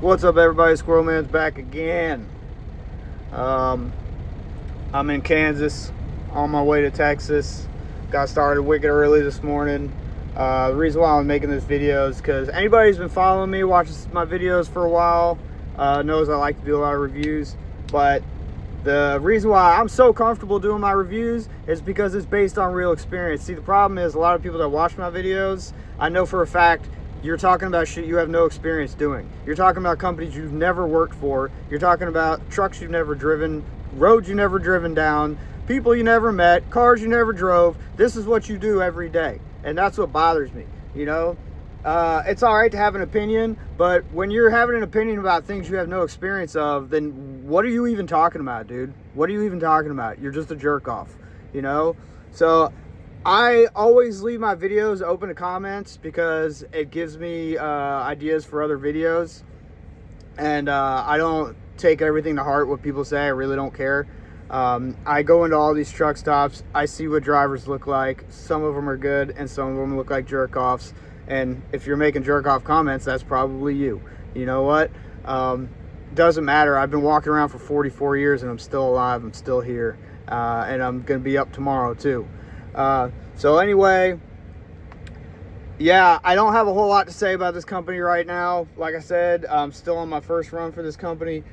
What's up, everybody? Squirrel Man's back again. I'm in Kansas, on my way to Texas. Got started wicked early this morning. The reason why I'm making this video is because anybody who's been following me, watches my videos for a while, knows I like to do a lot of reviews. But the reason why I'm so comfortable doing my reviews is because it's based on real experience. See, the problem is a lot of people that watch my videos, I know for a fact, you're talking about shit you have no experience doing. You're talking about companies you've never worked for. You're talking about trucks you've never driven, roads you've never driven down, people you never met, cars you never drove. This is what you do every day. And that's what bothers me, you know? It's all right to have an opinion, but when you're having an opinion about things you have no experience of, then what are you even talking about, dude? What are you even talking about? You're just a jerk off, you know? So I always leave my videos open to comments because it gives me ideas for other videos. And I don't take everything to heart what people say. I really don't care. I go into all these truck stops. I see what drivers look like. Some of them are good and some of them look like jerk offs. And if you're making jerk off comments, that's probably you. You know what? Doesn't matter. I've been walking around for 44 years and I'm still alive. I'm still here. And I'm going to be up tomorrow too. So anyway, yeah, I don't have a whole lot to say about this company right now. Like I said, I'm still on my first run for this company.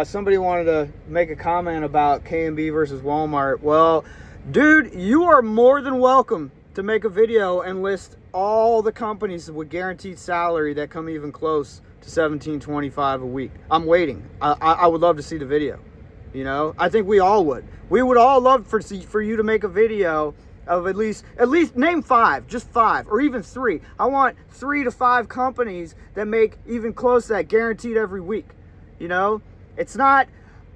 Somebody wanted to make a comment about K&B versus Walmart. Well, dude, you are more than welcome to make a video and list all the companies with guaranteed salary that come even close to $17.25 a week. I'm waiting. I would love to see the video. You know, I think we all would. We would all love for you to make a video of at least name 5, just 5 or even 3. I want 3 to 5 companies that make even close to that, guaranteed every week. You know, it's not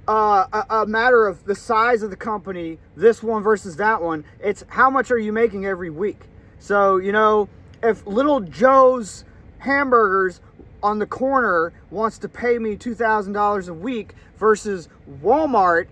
a matter of the size of the company, this one versus that one. It's how much are you making every week. So, you know, if Little Joe's Hamburgers on the corner wants to pay me $2,000 a week versus Walmart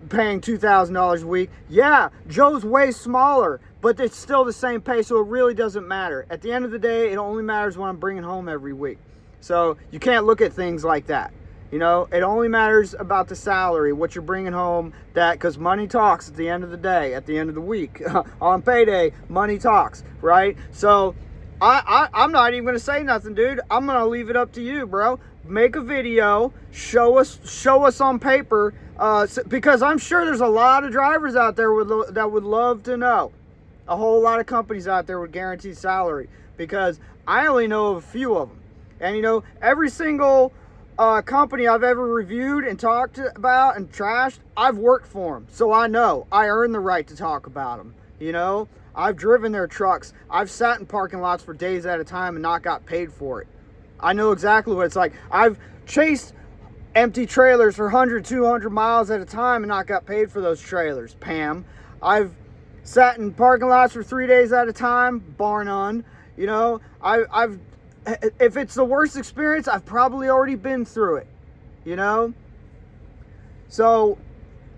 paying $2,000 a week, yeah, Joe's way smaller, but it's still the same pay, so it really doesn't matter. At the end of the day, it only matters what I'm bringing home every week. So you can't look at things like that. You know, it only matters about the salary, what you're bringing home, that, because money talks at the end of the day, at the end of the week. On payday, money talks, right? So I'm not even going to say nothing, dude. I'm going to leave it up to you, bro. Make a video, show us on paper, because I'm sure there's a lot of drivers out there that would love to know. A whole lot of companies out there with guaranteed salary, because I only know of a few of them. And, you know, every single company I've ever reviewed and talked about and trashed, I've worked for them. So I know. I earn the right to talk about them, you know? I've driven their trucks. I've sat in parking lots for days at a time and not got paid for it. I know exactly what it's like. I've chased empty trailers for 100, 200 miles at a time and not got paid for those trailers, Pam. I've sat in parking lots for 3 days at a time, bar none. You know, if it's the worst experience, I've probably already been through it, you know? So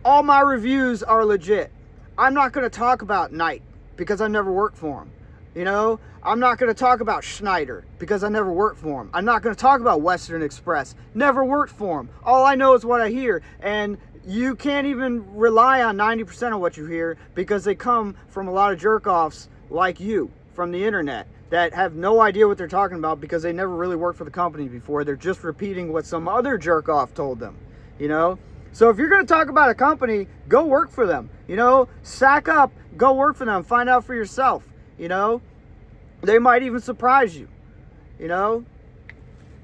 all my reviews are legit. I'm not going to talk about Knight because I never worked for him. You know, I'm not going to talk about Schneider because I never worked for him. I'm not going to talk about Western Express. Never worked for him. All I know is what I hear. And you can't even rely on 90% of what you hear because they come from a lot of jerk-offs like you from the internet that have no idea what they're talking about because they never really worked for the company before. They're just repeating what some other jerk-off told them, you know? So if you're going to talk about a company, go work for them. You know, sack up, go work for them. Find out for yourself. You know, they might even surprise you. You know,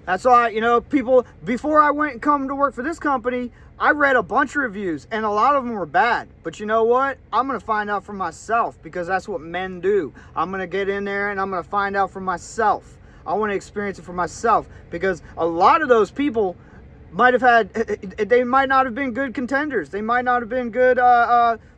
that's why, you know, people, before I went and come to work for this company, I read a bunch of reviews and a lot of them were bad. But you know what? I'm going to find out for myself because that's what men do. I'm going to get in there and I'm going to find out for myself. I want to experience it for myself because a lot of those people might have had, they might not have been good contenders. They might not have been good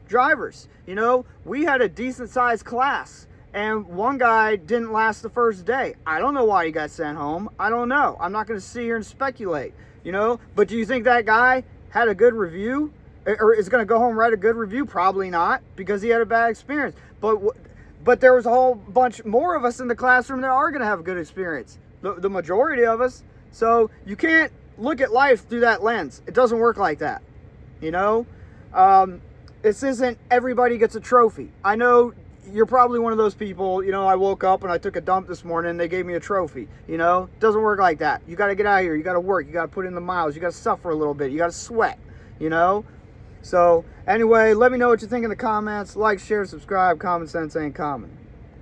drivers. You know, we had a decent sized class. And one guy didn't last the first day. I don't know why he got sent home. I don't know. I'm not going to sit here and speculate, you know. But do you think that guy had a good review? Or is going to go home and write a good review? Probably not, because he had a bad experience. But there was a whole bunch more of us in the classroom that are going to have a good experience. The majority of us. So you can't look at life through that lens. It doesn't work like that. You know, this isn't everybody gets a trophy. I know you're probably one of those people. You know, I woke up and I took a dump this morning and they gave me a trophy. You know, it doesn't work like that. You got to get out of here. You got to work. You got to put in the miles. You got to suffer a little bit. You got to sweat, you know. So anyway, let me know what you think in the comments. Like, share, subscribe. Common sense ain't common.